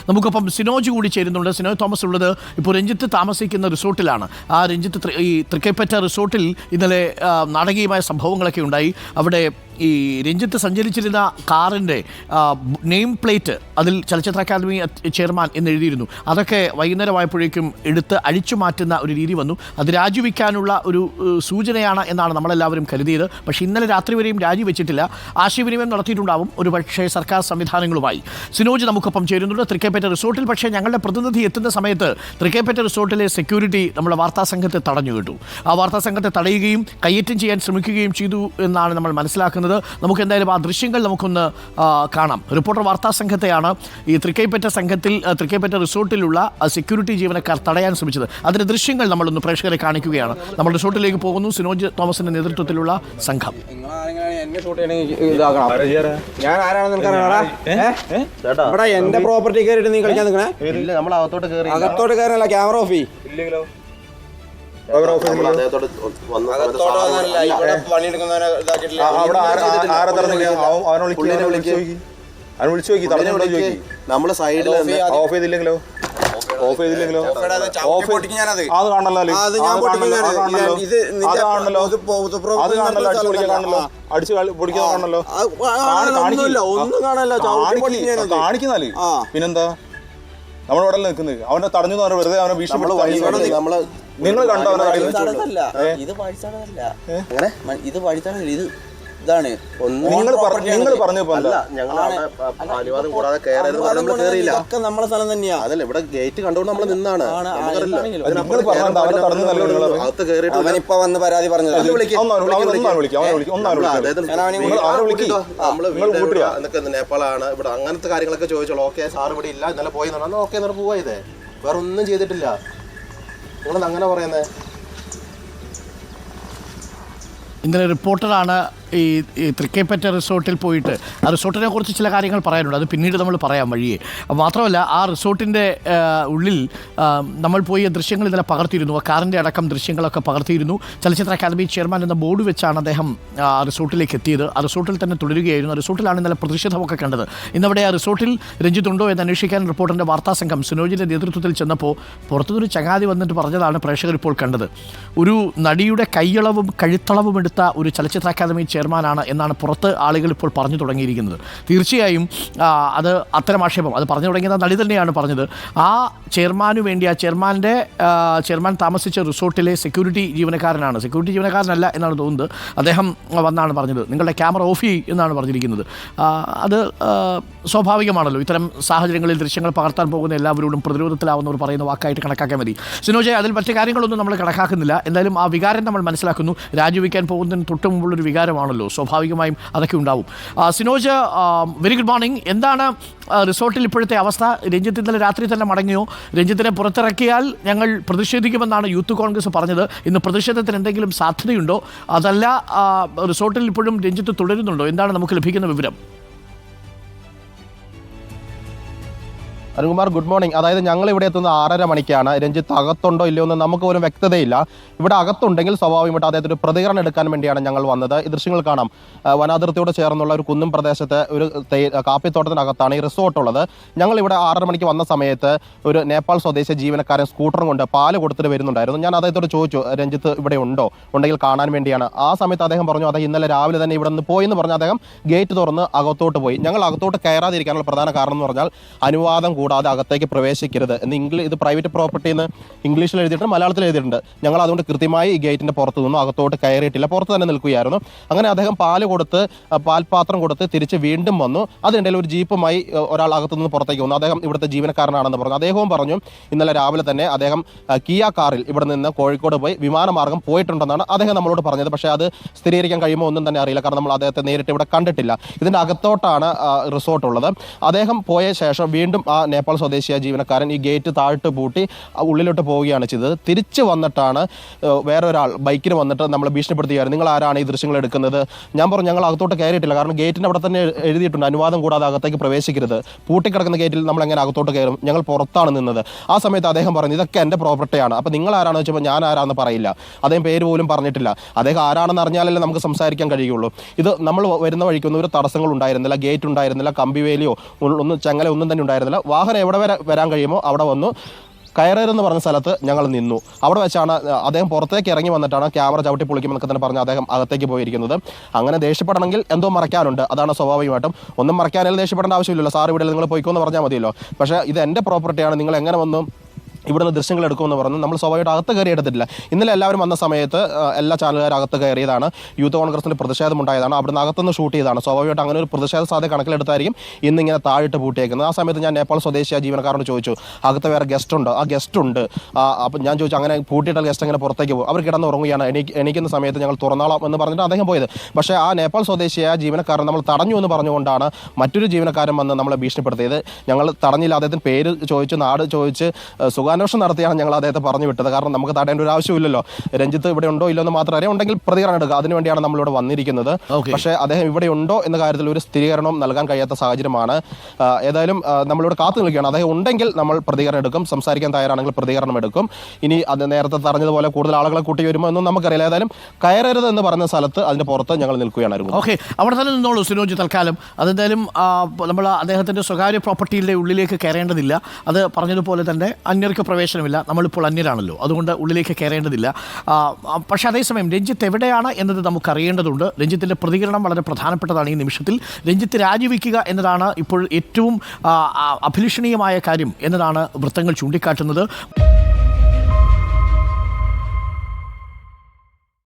നമുക്കൊപ്പം സിനോജ് കൂടി ചേരുന്നുണ്ട്. സിനോജ് തോമസ് ഉള്ളത് ഇപ്പോൾ രഞ്ജിത്ത് താമസിക്കുന്ന റിസോർട്ടിലാണ്. ആ രഞ്ജിത്ത് ഈ തൃക്കൈപ്പറ്റ റിസോർട്ടിൽ ഇന്നലെ നാടകീയമായ സംഭവങ്ങളൊക്കെ ഉണ്ടായി. അവിടെ ഈ രഞ്ജിത്ത് സഞ്ചരിച്ചിരുന്ന കാറിൻ്റെ നെയിം പ്ലേറ്റ് അതിൽ ചലച്ചിത്ര അക്കാദമി ചെയർമാൻ എന്ന് എഴുതിയിരുന്നു. അതൊക്കെ വൈകുന്നേരമായപ്പോഴേക്കും എടുത്ത് അഴിച്ചു മാറ്റുന്ന ഒരു രീതി വന്നു. അത് രാജിവെക്കാനുള്ള ഒരു സൂചനയാണ് എന്നാണ് നമ്മളെല്ലാവരും കരുതിയത്. പക്ഷേ ഇന്നലെ രാത്രി വരെയും രാജിവെച്ചിട്ടില്ല. ആശയവിനിമയം നടത്തിയിട്ടുണ്ടാവും ഒരു പക്ഷേ സർക്കാർ സംവിധാനങ്ങളുമായി. സിനോജ് നമുക്കൊപ്പം ചേരുന്നുണ്ട് തൃക്കൈപ്പറ്റ റിസോർട്ടിൽ. പക്ഷേ ഞങ്ങളുടെ പ്രതിനിധി എത്തുന്ന സമയത്ത് തൃക്കൈപ്പറ്റ റിസോർട്ടിലെ സെക്യൂരിറ്റി നമ്മുടെ വാർത്താ സംഘത്തെ തടഞ്ഞു കേട്ടു. ആ വാർത്താ സംഘത്തെ തടയുകയും കയ്യേറ്റം ചെയ്യാൻ ശ്രമിക്കുകയും ചെയ്തു എന്നാണ് നമ്മൾ മനസ്സിലാക്കുന്നത്. നമുക്ക് എന്തായാലും ആ ദൃശ്യങ്ങൾ നമുക്കൊന്ന് കാണാം. റിപ്പോർട്ടർ വാർത്താ സംഘത്തെയാണ് ഈ തൃക്കൈപ്പറ്റ റിസോർട്ടിലുള്ള സെക്യൂരിറ്റി ജീവനക്കാർ തടയാൻ ശ്രമിച്ചത്. അതിന്റെ ദൃശ്യങ്ങൾ നമ്മളൊന്ന് പ്രേക്ഷകരെ കാണിക്കുകയാണ്. നമ്മൾ റിസോർട്ടിലേക്ക് പോകുന്നു. സിനോജ് തോമസിന്റെ നേതൃത്വത്തിലുള്ള സംഘം. എന്റെ പ്രോപ്പർട്ടി കയറിയിട്ട് നീ കളിക്കാൻ നിൽക്കണേ. അകത്തോട്ട് കയറല്ല, ക്യാമറ ഓഫ് ചെയ്യും. നമ്മള് സൈഡിൽ ഓഫ് ചെയ്തില്ലെങ്കിലോ അത് കാണണല്ലോ, അടിച്ചു പൊടിക്കാണല്ലോ, കാണിക്കുന്നാല് പിന്നെന്താ നമ്മളിവിടെ നിൽക്കുന്നത്. അവനെ തടഞ്ഞു വെറുതെ അവനെ ഭീഷണിപ്പെടുത്തി. നിങ്ങൾ കണ്ടോ? ഇത് വഴിച്ചാടല്ല, ഇത് വഴിച്ചാടല്ല, ഇത് ഇതാണ്. നിങ്ങൾ പറഞ്ഞപ്പോ അനുവാദം കൂടാതെ കയറിയില്ല. നമ്മളെ സ്ഥലം തന്നെയാ. അതല്ല, ഇവിടെ ഗേറ്റ് കണ്ടുകൊണ്ട് നമ്മൾ നിന്നാണ്. അവനിപ്പോ വന്ന് പരാതി പറഞ്ഞത് നേപ്പാളാണ് ഇവിടെ അങ്ങനത്തെ കാര്യങ്ങളൊക്കെ ചോദിച്ചോളൂ. ഓക്കെ സാർ ഇവിടെ ഇല്ല, ഇന്നലെ പോയി ഓക്കെ എന്നിട്ട് പോവാ. ഇതേ വേറെ ഒന്നും ചെയ്തിട്ടില്ല. നിങ്ങളെന്താ അങ്ങനെ പറയുന്നത്? ഇന്നലെ റിപ്പോർട്ടറാണ് ഈ തൃക്കൈപ്പറ്റ റിസോർട്ടിൽ പോയിട്ട് ആ റിസോർട്ടിനെ കുറിച്ച് ചില കാര്യങ്ങൾ പറയാനുണ്ട്. അത് പിന്നീട് നമ്മൾ പറയാം വഴിയെ. മാത്രമല്ല ആ റിസോർട്ടിൻ്റെ ഉള്ളിൽ നമ്മൾ പോയി ദൃശ്യങ്ങൾ ഇന്നലെ പകർത്തിയിരുന്നു. ആ കാറിൻ്റെ അടക്കം ദൃശ്യങ്ങളൊക്കെ പകർത്തിയിരുന്നു. ചലച്ചിത്ര അക്കാദമി ചെയർമാൻ എന്ന ബോർഡ് വെച്ചാണ് അദ്ദേഹം ആ റിസോർട്ടിലേക്ക് എത്തിയത്. ആ റിസോർട്ടിൽ തന്നെ തുടരുകയായിരുന്നു. ആ റിസോർട്ടിലാണ് ഇന്നലെ പ്രതിഷേധമൊക്കെ കണ്ടത്. ഇന്നവിടെ ആ റിസോർട്ടിൽ രഞ്ജിത്തുണ്ടോ എന്ന് അന്വേഷിക്കാൻ റിപ്പോർട്ടറിൻ്റെ വാർത്താ സംഘം സിനോജിൻ്റെ നേതൃത്വത്തിൽ ചെന്നപ്പോൾ പുറത്തുനിന്നൊരു ചങ്ങാതി വന്നിട്ട് പറഞ്ഞതാണ് പ്രേക്ഷകർ ഇപ്പോൾ കണ്ടത്. ഒരു നടിയുടെ കൈയളവും കഴുത്തളവും എടുത്ത ഒരു ചലച്ചിത്ര അക്കാദമി ചെയർമാനാണ് എന്നാണ് പുറത്ത് ആളുകൾ ഇപ്പോൾ പറഞ്ഞു തുടങ്ങിയിരിക്കുന്നത്. തീർച്ചയായും അത് അത്തരം ആക്ഷേപം അത് പറഞ്ഞു തുടങ്ങിയത് നടി തന്നെയാണ് പറഞ്ഞത്. ആ ചെയർമാനു വേണ്ടി ആ ചെയർമാൻ താമസിച്ച റിസോർട്ടിലെ സെക്യൂരിറ്റി ജീവനക്കാരനല്ല എന്നാണ് തോന്നുന്നത്. അദ്ദേഹം വന്നാണ് പറഞ്ഞത് നിങ്ങളുടെ ക്യാമറ ഓഫ് ചെയ്യ് എന്നാണ് പറഞ്ഞിരിക്കുന്നത്. അത് സ്വാഭാവികമാണല്ലോ. ഇത്തരം സാഹചര്യങ്ങളിൽ ദൃശ്യങ്ങൾ പകർത്താൻ പോകുന്ന എല്ലാവരോടും പ്രതിരോധത്തിലാവുന്നവർ പറയുന്ന വാക്കായിട്ട് കണക്കാക്കാൻ മതി. സിനോജ്, അതിൽ മറ്റു കാര്യങ്ങളൊന്നും നമ്മൾ കണക്കാക്കുന്നില്ല. എന്തായാലും ആ വികാരം നമ്മൾ മനസ്സിലാക്കുന്നു. രാജിവെക്കാൻ പോകുന്നതിന് തൊട്ട് മുമ്പുള്ളൊരു വികാരമാണല്ലോ, സ്വാഭാവികമായും അതൊക്കെ ഉണ്ടാവും. Sinoj, very good morning. എന്താണ് റിസോർട്ടിൽ ഇപ്പോഴത്തെ അവസ്ഥ? രഞ്ജിത്ത് ഇന്നലെ രാത്രി തന്നെ മടങ്ങിയോ? രഞ്ജിത്തിനെ പുറത്തിറക്കിയാൽ ഞങ്ങൾ പ്രതിഷേധിക്കുമെന്നാണ് യൂത്ത് കോൺഗ്രസ് പറഞ്ഞത്. ഇന്ന് പ്രതിഷേധത്തിന് എന്തെങ്കിലും സാധ്യതയുണ്ടോ? അതല്ല റിസോർട്ടിൽ ഇപ്പോഴും രഞ്ജിത്ത് തുടരുന്നുണ്ടോ? എന്താണ് നമുക്ക് ലഭിക്കുന്ന വിവരം? Arunkumar, good morning. അതായത് ഞങ്ങൾ ഇവിടെ എത്തുന്ന 6:30 മണിക്കാണ്. രഞ്ജിത്ത് അകത്തുണ്ടോ ഇല്ലയോ എന്ന് നമുക്ക് പോലും വ്യക്തതയില്ല. ഇവിടെ അകത്തുണ്ടെങ്കിൽ സ്വാഭാവികമായിട്ട് അദ്ദേഹത്തിന് ഒരു പ്രതികരണം എടുക്കാൻ വേണ്ടിയാണ് ഞങ്ങൾ വന്നത്. ഈ ദൃശ്യങ്ങൾ കാണാം. വനാതിർത്തിയോട് ചേർന്നുള്ള ഒരു കുന്നും പ്രദേശത്തെ ഒരു കാപ്പിത്തോട്ടത്തിനകത്താണ് ഈ റിസോർട്ട് ഉള്ളത്. ഞങ്ങൾ ഇവിടെ 6:30 മണിക്ക് വന്ന സമയത്ത് ഒരു നേപ്പാൾ സ്വദേശി ജീവനക്കാരൻ സ്കൂട്ടറും കൊണ്ട് പാല് കൊടുത്തിട്ട് വരുന്നുണ്ടായിരുന്നു. ഞാൻ അദ്ദേഹത്തോട് ചോദിച്ചു, രഞ്ജിത്ത് ഇവിടെ ഉണ്ടോ, ഉണ്ടെങ്കിൽ കാണാൻ വേണ്ടിയാണ്. ആ സമയത്ത് അദ്ദേഹം പറഞ്ഞു അദ്ദേഹം ഇന്നലെ രാവിലെ തന്നെ ഇവിടെ നിന്ന് പോയി എന്ന് പറഞ്ഞ് അദ്ദേഹം ഗേറ്റ് തുറന്ന് അകത്തോട്ട് പോയി. ഞങ്ങൾ അകത്തോട്ട് കയറാതിരിക്കാനുള്ള പ്രധാന കാരണം എന്ന് പറഞ്ഞാൽ അനുവാദം കൂടാതെ അകത്തേക്ക് പ്രവേശിക്കരുത് എന്ന് ഇത് പ്രൈവറ്റ് പ്രോപ്പർട്ടി എന്ന് ഇംഗ്ലീഷിൽ എഴുതിയിട്ടുണ്ട്, മലയാളത്തിൽ എഴുതിയിട്ടുണ്ട്. ഞങ്ങൾ അതുകൊണ്ട് കൃത്യമായി ഈ ഗേറ്റിന്റെ പുറത്തു നിന്നും അകത്തോട്ട് കയറിയിട്ടില്ല, പുറത്ത് തന്നെ നിൽക്കുകയായിരുന്നു. അങ്ങനെ അദ്ദേഹം പാൽപാത്രം കൊടുത്ത് തിരിച്ച് വീണ്ടും വന്നു. അതിനിടയിൽ ഒരു ജീപ്പുമായി ഒരാൾ അകത്തു നിന്ന് പുറത്തേക്ക് വന്നു. അദ്ദേഹം ഇവിടുത്തെ ജീവനക്കാരനാണെന്ന് പറഞ്ഞു. അദ്ദേഹവും പറഞ്ഞു ഇന്നലെ രാവിലെ തന്നെ അദ്ദേഹം കിയ കാറിൽ ഇവിടെ നിന്ന് കോഴിക്കോട് പോയി വിമാനമാർഗം പോയിട്ടുണ്ടെന്നാണ് അദ്ദേഹം നമ്മളോട് പറഞ്ഞത്. പക്ഷേ അത് സ്ഥിരീകരിക്കാൻ കഴിയുമ്പോൾ ഒന്നും തന്നെ അറിയില്ല, കാരണം നമ്മൾ അദ്ദേഹത്തെ നേരിട്ട് ഇവിടെ കണ്ടിട്ടില്ല. ഇതിന്റെ അകത്തോട്ടാണ് റിസോർട്ട് ഉള്ളത്. അദ്ദേഹം പോയ ശേഷം വീണ്ടും ആ നേപ്പാൾ സ്വദേശിയായ ജീവനക്കാരൻ ഈ ഗേറ്റ് താഴ്ത്ത് പൂട്ടി ഉള്ളിലോട്ട് പോവുകയാണ് ചെയ്തത്. തിരിച്ചു വന്നിട്ടാണ് വേറൊരാൾ ബൈക്കിന് വന്നിട്ട് നമ്മളെ ഭീഷണിപ്പെടുത്തുകയായിരുന്നു. നിങ്ങൾ ആരാണ് ഈ ദൃശ്യങ്ങൾ എടുക്കുന്നത്? ഞാൻ പറഞ്ഞു ഞങ്ങൾ അകത്തോട്ട് കയറിയിട്ടില്ല, കാരണം ഗേറ്റിൻ്റെ അവിടെ തന്നെ എഴുതിയിട്ടുണ്ട് അനുവാദം കൂടാതെ അകത്തേക്ക് പ്രവേശിക്കരുത്. പൂട്ടിക്കിടക്കുന്ന ഗേറ്റിൽ നമ്മൾ എങ്ങനെ അകത്തോട്ട് കയറും? ഞങ്ങൾ പുറത്താണ് നിന്നത്. ആ സമയത്ത് അദ്ദേഹം പറഞ്ഞു ഇതൊക്കെ എൻ്റെ പ്രോപ്പർട്ടിയാണ്, അപ്പോൾ നിങ്ങൾ ആരാണെന്ന് വെച്ചപ്പോൾ ഞാൻ ആരാണെന്ന് പറയില്ല. അദ്ദേഹം പേര് പോലും പറഞ്ഞിട്ടില്ല. അദ്ദേഹം ആരാണെന്ന് അറിഞ്ഞാലല്ലേ നമുക്ക് സംസാരിക്കാൻ കഴിയുള്ളൂ. ഇത് നമ്മൾ വരുന്ന വഴിക്കൊന്നും ഒരു തടസ്സങ്ങൾ ഉണ്ടായിരുന്നില്ല, ഗേറ്റ് ഉണ്ടായിരുന്നില്ല, കമ്പിവേലിയോ ഒന്നും ചങ്ങല ഒന്നും തന്നെ ഉണ്ടായിരുന്നില്ല. വാഹനം എവിടെ വരെ വരാൻ കഴിയുമോ അവിടെ വന്നു. കയറേരെന്ന് പറഞ്ഞ സ്ഥലത്ത് ഞങ്ങൾ നിന്നു. അവിടെ വെച്ചാണ് അദ്ദേഹം പുറത്തേക്ക് ഇറങ്ങി വന്നിട്ടാണ് ക്യാമറ ചവിട്ടി പൊളിക്കുമെന്നൊക്കെ തന്നെ പറഞ്ഞ് അദ്ദേഹം അകത്തേക്ക് പോയിരിക്കുന്നത്. അങ്ങനെ ദേഷ്യപ്പെടണമെങ്കിൽ എന്തോ മറയ്ക്കാനുണ്ട്, അതാണ് സ്വാഭാവികമായിട്ടും. ഒന്നും മറയ്ക്കാനെല്ലാം ദേഷ്യപ്പെടേണ്ട ആവശ്യമില്ലല്ലോ. സാർ ഇവിടെ നിങ്ങൾ പോയിക്കോന്ന് പറഞ്ഞാൽ മതിയല്ലോ. പക്ഷേ ഇത് എൻ്റെ പ്രോപ്പർട്ടിയാണ്, നിങ്ങൾ എങ്ങനെ വന്നു ഇവിടുന്ന് ദൃശ്യങ്ങൾ എടുക്കുമെന്ന് പറഞ്ഞു. നമ്മൾ സ്വാഭാവികമായിട്ട് അകത്ത് കയറി എടുത്തിട്ടില്ല. ഇന്നലെ എല്ലാവരും വന്ന സമയത്ത് എല്ലാ ചാനലുകാരും അകത്ത് കയറിയതാണ്. യൂത്ത് കോൺഗ്രസിൻ്റെ പ്രതിഷേധമുണ്ടായതാണ്. അവിടുന്ന് അകത്തുനിന്ന് ഷൂട്ട് ചെയ്തതാണ്. സ്വാഭാവികമായിട്ട് അങ്ങനെ ഒരു പ്രതിഷേധ സാധ്യത കണക്കിലെടുത്തായിരിക്കും ഇന്നിങ്ങനെ താഴിട്ട് പൂട്ടിയേക്കുന്നത്. ആ സമയത്ത് ഞാൻ നേപ്പാൾ സ്വദേശിയായ ജീവനക്കാരോട് ചോദിച്ചു, അകത്ത് വേറെ ഗസ്റ്റ് ഉണ്ടോ? ആ ഗസ്റ്റ് ഉണ്ട്. അപ്പം ഞാൻ ചോദിച്ചു, അങ്ങനെ പൂട്ടിയിട്ടാൽ ഗസ്റ്റ് അങ്ങനെ പുറത്തേക്ക് പോകും? അവർ കിടന്ന് ഉറങ്ങുകയാണ്. എണീക്കുന്ന സമയത്ത് ഞങ്ങൾ തുറന്നാളാം എന്ന് പറഞ്ഞിട്ട് അദ്ദേഹം പോയത്. പക്ഷേ ആ നേപ്പാൾ സ്വദേശിയായ ജീവനക്കാരൻ നമ്മൾ തടഞ്ഞു എന്ന് പറഞ്ഞുകൊണ്ടാണ് മറ്റൊരു ജീവനക്കാരൻ വന്ന് നമ്മളെ ഭീഷണിപ്പെടുത്തിയത്. ഞങ്ങൾ തടഞ്ഞില്ല. അദ്ദേഹത്തിന് പേര് ചോദിച്ച് നാട് ചോദിച്ച് സുഖാന്വേഷണം നടത്തിയാണ് ഞങ്ങൾ അദ്ദേഹത്തെ പറഞ്ഞു വിട്ടത്. കാരണം നമുക്ക് തടയേണ്ട ഒരു ആവശ്യമില്ലല്ലോ. രഞ്ജിത്ത് ഇവിടെ ഉണ്ടോ ഇല്ലോ എന്ന് മാത്രം അറിയാം. ഉണ്ടെങ്കിൽ പ്രതികരണം എടുക്കുക. അതിനുവേണ്ടിയാണ് നമ്മളിവിടെ വന്നിരിക്കുന്നത്. പക്ഷേ അദ്ദേഹം ഇവിടെ ഉണ്ടോ എന്ന കാര്യത്തിൽ ഒരു സ്ഥിരീകരണം നൽകാൻ കഴിയാത്ത സാഹചര്യമാണ്. ഏതായാലും നമ്മളിവിടെ കാത്തു നിൽക്കുകയാണ്. അദ്ദേഹം ഉണ്ടെങ്കിൽ നമ്മൾ പ്രതികരണം എടുക്കും. സംസാരിക്കാൻ തയ്യാറാണെങ്കിൽ പ്രതികരണം എടുക്കും. ഇനി അത് നേരത്തെ പറഞ്ഞതുപോലെ കൂടുതൽ ആളുകളെ കൂട്ടി വരുമോ എന്നും നമുക്കറിയില്ല. ഏതായാലും കയറരുത് എന്ന് പറഞ്ഞ സ്ഥലത്ത് അതിന്റെ പുറത്ത് ഞങ്ങൾ നിൽക്കുകയായിരുന്നു. ഓക്കെ, അവിടെ തന്നെ നിന്നോളൂ സിനോജ് തൽക്കാലം. അതെന്തായാലും നമ്മൾ അദ്ദേഹത്തിൻ്റെ സ്വകാര്യ പ്രോപ്പർട്ടിയുടെ ഉള്ളിലേക്ക് കയറേണ്ടതില്ല. അത് പറഞ്ഞതുപോലെ തന്നെ അന്യർക്ക് പ്രവേശനമില്ല. നമ്മളിപ്പോൾ അന്യരാണല്ലോ, അതുകൊണ്ട് ഉള്ളിലേക്ക് കയറേണ്ടതില്ല. പക്ഷേ അതേസമയം രഞ്ജിത്ത് എവിടെയാണ് എന്നത് നമുക്കറിയേണ്ടതുണ്ട്. രഞ്ജിത്തിൻ്റെ പ്രതികരണം വളരെ പ്രധാനപ്പെട്ടതാണ് ഈ നിമിഷത്തിൽ. രഞ്ജിത്ത് രാജിവെക്കുക എന്നതാണ് ഇപ്പോൾ ഏറ്റവും അഭിലഷണീയമായ കാര്യം എന്നതാണ് വൃത്തങ്ങൾ ചൂണ്ടിക്കാട്ടുന്നത്.